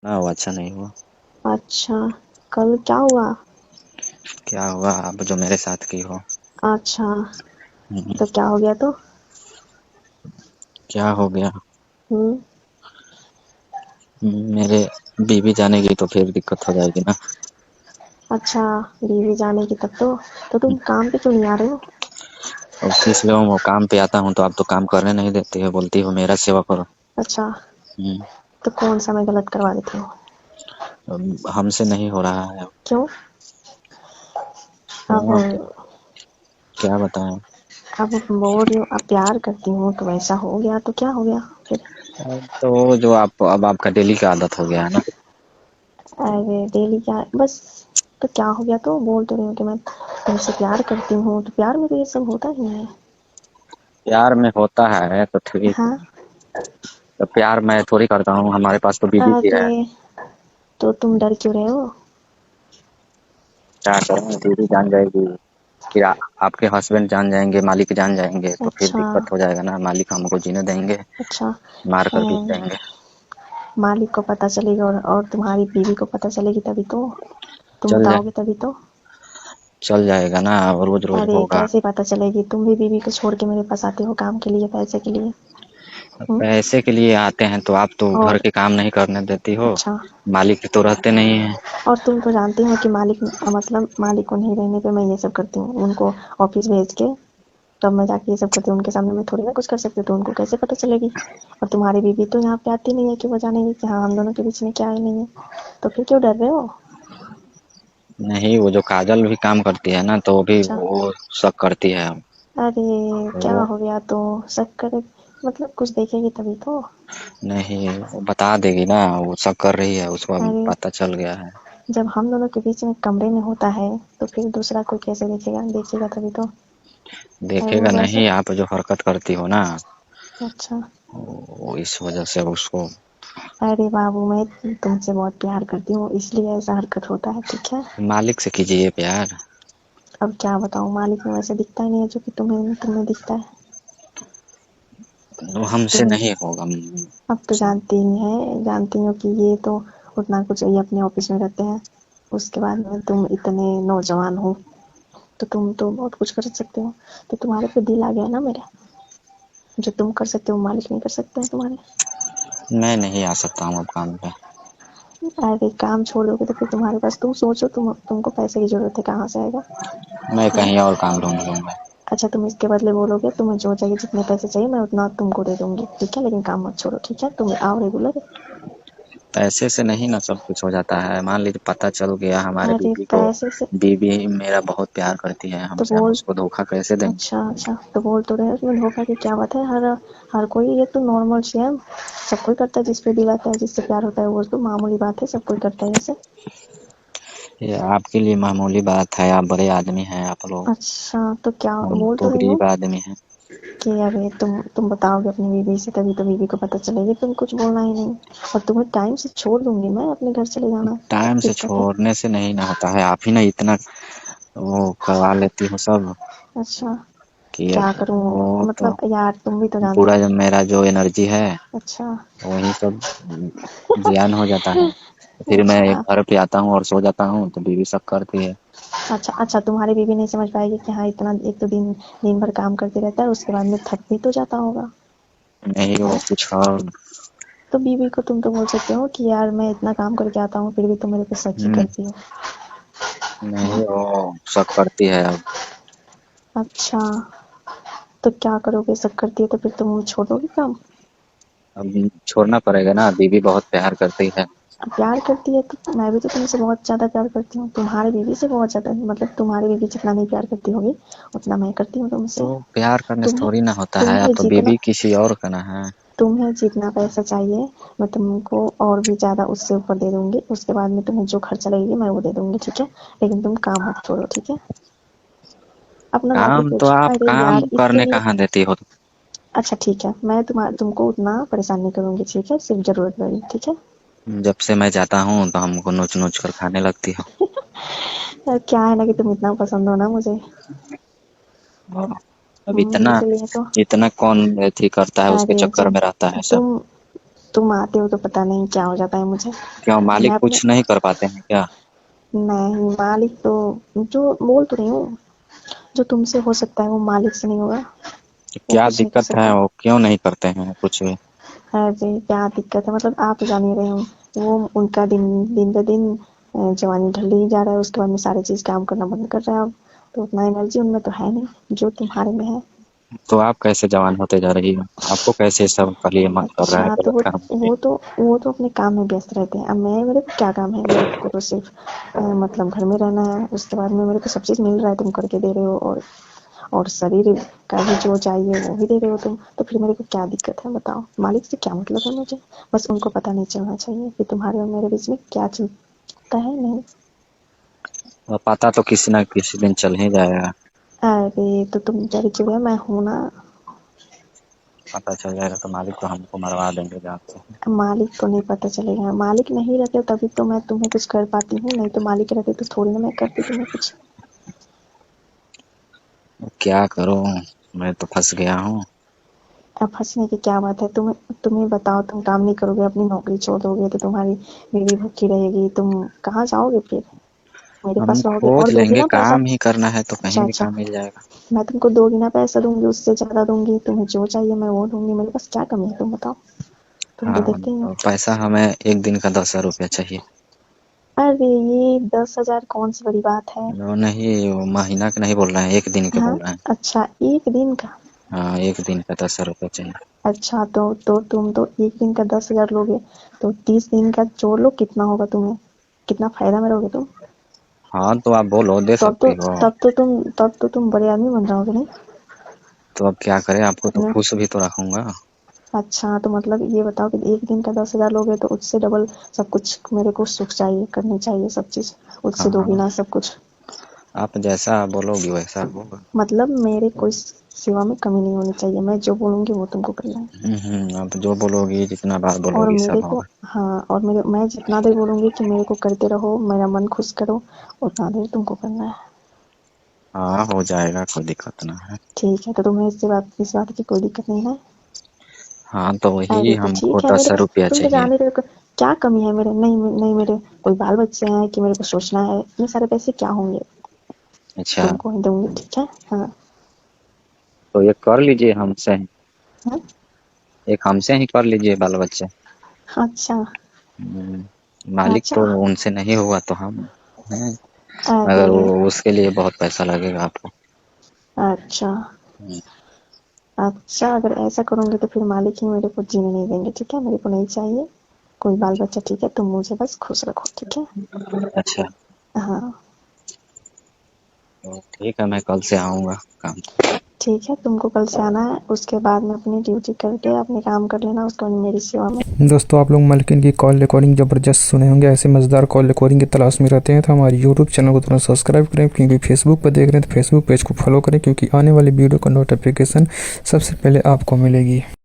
ना वो अच्छा नहीं हुआ। अच्छा, कल क्या हुआ? क्या हुआ अब जो मेरे साथ की हो। अच्छा, हम्म, तो क्या हो गया तो? क्या हो गया। हम्म। मेरे बीवी जानेगी तो फिर दिक्कत हो जाएगी ना। अच्छा, बीवी जाने की तब तो तुम काम पे क्यों नहीं आ रहे हो? और इसलिए वो काम पे आता हूँ तो आप तो काम करने नहीं देती हो, बोलती हो मेरा सेवा करो। अच्छा, हम्म, तो कौन सा मैं गलत करवा देती हूँ? अब हमसे नहीं हो रहा है। क्यों? अब क्यों क्या बताएं। अब बोल रही हो, अब प्यार करती हूँ तो वैसा हो गया तो क्या हो गया फिर? तो जो आप अब आपका डेली का आदत हो गया है ना। अरे डेली क्या बस, तो क्या हो गया तो बोल तो रही हूँ कि मैं तुमसे प्यार करती हूँ, तो प्यार में तो ये सब होता ही है। प्यार में होता है तो ठीक है। हाँ। तो प्यार मैं थोड़ी करता हूँ, हमारे पास तो बीवी भी अरे, है। तो तुम डर क्यों रहे हो? क्या करें, बीवी जान जाएगी फिर आपके हस्बैंड जान जाएंगे, मालिक जान जाएंगे तो फिर अच्छा। दिक्कत हो जाएगा ना। मालिक हमको जीने देंगे, अच्छा। मार कर पीट अम, देंगे। मालिक को पता चलेगा और तुम्हारी बीवी को पता चलेगी तभी तो, तुम चल जाए बताओगे तभी तो। चल जाएगा ना, रोज रोज अरे होगा। कैसे पता चलेगी? तुम भी बीवी को छोड़ के मेरे पास आते हो काम के लिए, पैसे के लिए। हम्म। पैसे के लिए आते हैं तो आप तो घर और के काम नहीं करने देती हो। अच्छा, मालिक तो रहते नहीं है। और तुम तो जानती हो कि मालिक, मतलब मालिक को नहीं रहने पे मैं ये सब करती हूँ, उनको ऑफिस भेज के तब मैं जाके ये सब करती हूँ। उनके सामने मैं थोड़ी ना कुछ कर सकती हूँ, तो उनको कैसे पता चलेगी? और तुम्हारी बीवी तो यहाँ पे आती नहीं है कि वो जानेगी कि हाँ हम दोनों के बीच में क्या है नहीं है, तो फिर क्यों डर रहे हो? नहीं, वो जो काजल भी काम करती है ना तो वो भी अच्छा। वो शक करती है। अरे, क्या वो हो गया तो? शक करे मतलब कुछ देखेगी तभी तो। नहीं, वो बता देगी ना, वो शक कर रही है, उसको अब अरे, पता चल गया है। जब हम दोनों के बीच में कमरे में होता है तो फिर दूसरा कोई कैसे देखेगा? देखेगा तभी तो। अरे वो देखेगा वैसे। नहीं, आप जो हरकत करती हो ना, अच्छा। वो इस वजह से उसको। अरे बाबू, मैं तुमसे बहुत प्यार करती हूँ इसलिए ऐसा हरकत होता है, ठीक है? मालिक से कीजिए प्यार। अब क्या बताऊँ, मालिक में वैसे दिखता ही नहीं है जो कि तुम्हें तुम्हें दिखता है। वो हमसे तुम नहीं होगा। अब तो जानती ही है, जानती हो कि ये तो उतना कुछ, ये अपने ऑफिस में रहते हैं, उसके बाद में तुम इतने नौजवान हो तो तुम तो बहुत कुछ कर सकते हो। तो तुम्हारे पे दिल आ गया ना मेरे, जो तुम कर सकते हो मालिक नहीं कर सकते हैं तुम्हारे। मैं नहीं आ सकता हूँ अब काम पे। अरे काम छोड़ दोगे तो फिर तुम्हारे पास, तुम सोचो, तुमको पैसे की जरूरत है, कहाँ से आएगा? मैं हाँ। कहीं और काम ढूंढ लूंगा। अच्छा, तुम इसके बदले बोलोगे तुम्हें जो चाहिए, जितने पैसे चाहिए मैं उतना तुमको दे दूंगी, ठीक है? लेकिन काम मत छोड़ो, ठीक है? तुम आओ रेगुलर। पैसे से नहीं ना सब कुछ हो जाता है। मान लीजिए पता चल गया हमारे अरे बीवी को, पैसे से बीवी मेरा बहुत प्यार करती है तो हमसे, हम बोल, उसको धोखा कैसे देंगे। अच्छा अच्छा, तो बोल तो रहे हो उसमें धोखा की क्या बात है? हर हर कोई, ये तो नॉर्मल सी है, सब कोई करता है, जिस पे दिल आता है, जिससे प्यार होता है, वो तो मामूली बात है, सब कोई करता है वैसे। ये आपके लिए मामूली बात है, आप बड़े आदमी हैं आप लोग। अच्छा, तो क्या हम बोल तो तो रही हो गरीब आदमी हैं। कि अरे तुम बताओगे अपनी बीवी से तभी तो बीवी को पता चलेगी, तुम कुछ बोलना ही नहीं। और तुम्हें टाइम से छोड़ दूंगी मैं, अपने घर चले जाना, टाइम से दिक्कत है? छोड़ने से नहीं ना होता है, आप ही ना इतना वो करवा लेती हो सब अच्छा, कि अब क्या करूँ? वो तो मतलब यार तुम भी तो जानते पूरा हो। जो मेरा जो एनर्जी है अच्छा। वही सब जियान हो जाता है। फिर मैं अच्छा। घर पे आता हूँ और सो जाता हूँ तो बीवी शक करती है। अच्छा अच्छा, तुम्हारी बीवी नहीं समझ पाएगी कि हाँ इतना, एक तो दिन दिन भर काम करते रहता है, उसके बाद में थक भी तो जाता होगा। नहीं, वो है। कुछ और। तो बीवी को तुम तो बोल सकते हो कि यार मैं इतना काम करके आता हूँ फिर भी तुम मेरे पे शक ही हम्म, करती हो। नहीं है। वो शक करती है अब। अच्छा, तो क्या करोगे? शक करती है तो फिर तुम छोड़ोगे काम? अब छोड़ना पड़ेगा ना, बीवी बहुत प्यार करती है। प्यार करती है तो मैं भी तो तुमसे बहुत ज्यादा प्यार करती हूँ, तुम्हारी बीवी से बहुत ज्यादा, मतलब तुम्हारी बीवी जितना नहीं प्यार करती होगी उतना मैं करती हूँ तुमसे। तो प्यार करने से तुम्हें थोड़ी ना होता है, तुम्हें आपका जितना बीवी किसी और का ना है। तुम्हें जितना पैसा चाहिए मैं तुमको और भी ज्यादा उससे ऊपर दे दूंगी, उसके बाद में तुम्हें जो खर्चा लगेगी मैं वो दे दूंगी, ठीक है? लेकिन तुम काम मत छोड़ो, ठीक है? अपना लाके काम तो कुछ, आप अरे काम यार इसके करने लिए, कहाँ देती हो। अच्छा ठीक है, मैं तुमको उतना परेशान नहीं करूंगी, ठीक है? सिर्फ जरूरत पड़ी, ठीक है? जब से मैं जाता हूँ तो हमको नोच नोच कर खाने लगती हो। क्या है ना कि तुम इतना पसंद हो ना मुझे। अब इतना इसलिए तो। इतना कौन अथी करता है, उसके अरे चक्कर जब में रहता है सब। तुम तुम आते हो तो पता नहीं क्या हो जाता है मुझे। क्यों मैं मालिक अपने कुछ नहीं कर पाते हैं क्या? नहीं, मालिक तो जो बोल तो रही हूँ, जो तुमसे हो सकता है वो मालिक से नहीं होगा। तो वो क्या कुछ नहीं कर दिक्कत है, सकता। वो क्यों नहीं करते हैं कुछ भी? अरे क्या दिक्कत है, मतलब आप तो जान ही रहे हो, वो उनका दिन दिन ब दिन जवानी ढल ही जा रहा है, उसके बाद में सारी चीज काम करना बंद कर रहा है अब। तो उतना एनर्जी उनमें तो है नहीं जो तुम्हारे में है। तो आप कैसे जवान होते जा रही हो? आपको कैसे सब के लिए मन कर रहा है अच्छा, तो गलत काम के लिए? वो तो अपने काम में व्यस्त रहते हैं। अब मेरे को क्या काम है, मेरे को तो सिर्फ मतलब घर में रहना है, उसके बाद में मेरे को सब चीज मिल रहा है, तुम करके दे रहे हो, और शरीर का भी जो चाहिए वो भी दे रहे हो तुम, तो फिर मेरे को क्या दिक्कत है बताओ? मालिक से क्या मतलब है मुझे? बस उनको पता नहीं चलना चाहिए कि तुम्हारे और मेरे बीच में क्या चलता है नहीं। और पता तो किसी ना किसी दिन चल ही जाएगा। अरे तो तुम डरी क्यों है, मैं हूं ना। पता चल जाएगा तो मालिक तो हमको मरवा देंगे जान से। मालिक को नहीं पता चलेगा, मालिक नहीं रहते तभी तो मैं तुम्हें कुछ कर पाती हूँ, नहीं तो मालिक रहते तो थोड़ी ना मैं करती तुम्हें कुछ। क्या करूं, मैं तो फंस गया हूँ। अब फंसने की क्या बात है, तुम्हें बताओ, तुम काम नहीं करोगे, अपनी नौकरी छोड़ दोगे तो तुम्हारी बीवी भूखी रहेगी, तुम कहाँ जाओगे फिर? मेरे हम पास रहोगे खोज और दोगी लेंगे, ना पैसा। काम ही करना है तो कहीं अच्छा भी अच्छा, काम मिल जाएगा। मैं तुमको दोगी ना पैसा, दूंगी उससे ज्यादा दूंगी, तुम्हें जो चाहिए मैं वो दूंगी, मेरे पास क्या कमी है तुम बताओ? तुम तो हाँ, देखते ही हो। तो पैसा हमें एक दिन का 10,000 रुपया चाहिए। अरे ये 10,000 कौन सी बड़ी बात है। वो नहीं, वो महीना का नहीं बोल रहे हैं, एक दिन के हाँ, बोल रहे हैं। अच्छा एक दिन का। हाँ, एक दिन का 10,000 रुपया चाहिए। अच्छा तो तुम तो एक दिन का 10,000 लोगे, तो 30 दिन का जोड़ लो, कितना होगा तुम्हें, कितना फायदा में रहोगे तुम? हाँ, तो आप बोलो, दे सकती हो। तब तो तुम बड़े आदमी बन जाओगे नहीं। तो अब क्या करें, आपको तो इतने खुश भी तो रखूंगा। अच्छा, तो मतलब ये बताओ कि एक दिन का 10,000 लोगे तो उससे डबल सब कुछ मेरे को सुख चाहिए, करनी चाहिए सब चीज, उससे हाँ, दोगुना सब कुछ। आप जैसा बोलोगी वैसा होगा। मतलब मेरे कोई सेवा में कमी नहीं होनी चाहिए, मैं जो बोलूंगी वो तुमको करना है। आप जो बोलोगी, जितना बार और बोलोगी मेरे सब को होगा। हाँ, और मैं जितना देर बोलूंगी कि मेरे को करते रहो, मेरा मन खुश करो, उतना देर तुमको करना है। हाँ, हो जाएगा, कोई दिक्कत ना है। ठीक है, तो तुम्हें इस बात की कोई दिक्कत नहीं है। हाँ, तो वही अरे तो हमको ठीक है, दस रुपया तुम तो चाहिए। जान ही रहे हो, क्या कमी है मेरे, नहीं नहीं, मेरे कोई बाल बच्चे हैं कि मेरे को सोचना है, इतने सारे पैसे क्या होंगे, अच्छा, तुमको ही दूंगी ठीक है। हाँ तो ये कर लीजिए हमसे ही। हाँ। एक हमसे ही कर लीजिए बाल बच्चे। अच्छा मालिक अच्छा। तो उनसे नहीं हुआ तो हम हैं। अरे मगर वो उसके लिए बहुत पैसा लगेगा आपको। अच्छा हम्म, अच्छा, अगर ऐसा करूंगी तो फिर मालिक ही मेरे को जीने नहीं देंगे, ठीक है, मेरे को नहीं चाहिए कोई बाल बच्चा, ठीक है, तुम मुझे बस खुश रखो ठीक है। अच्छा, हाँ तो ठीक है, मैं कल से आऊँगा काम। ठीक है, तुमको कल से आना है, उसके बाद में अपनी ड्यूटी करके अपने काम कर लेना, उसके बाद मेरी सेवा में। दोस्तों आप लोग मालकिन की कॉल रिकॉर्डिंग ज़बरदस्त सुने होंगे। ऐसे मज़ेदार कॉल रिकॉर्डिंग की तलाश में रहते हैं तो हमारे यूट्यूब चैनल को तुरंत सब्सक्राइब करें, क्योंकि फेसबुक पर देख रहे हैं तो फेसबुक पेज को फॉलो करें, क्योंकि आने वाली वीडियो का नोटिफिकेशन सबसे पहले आपको मिलेगी।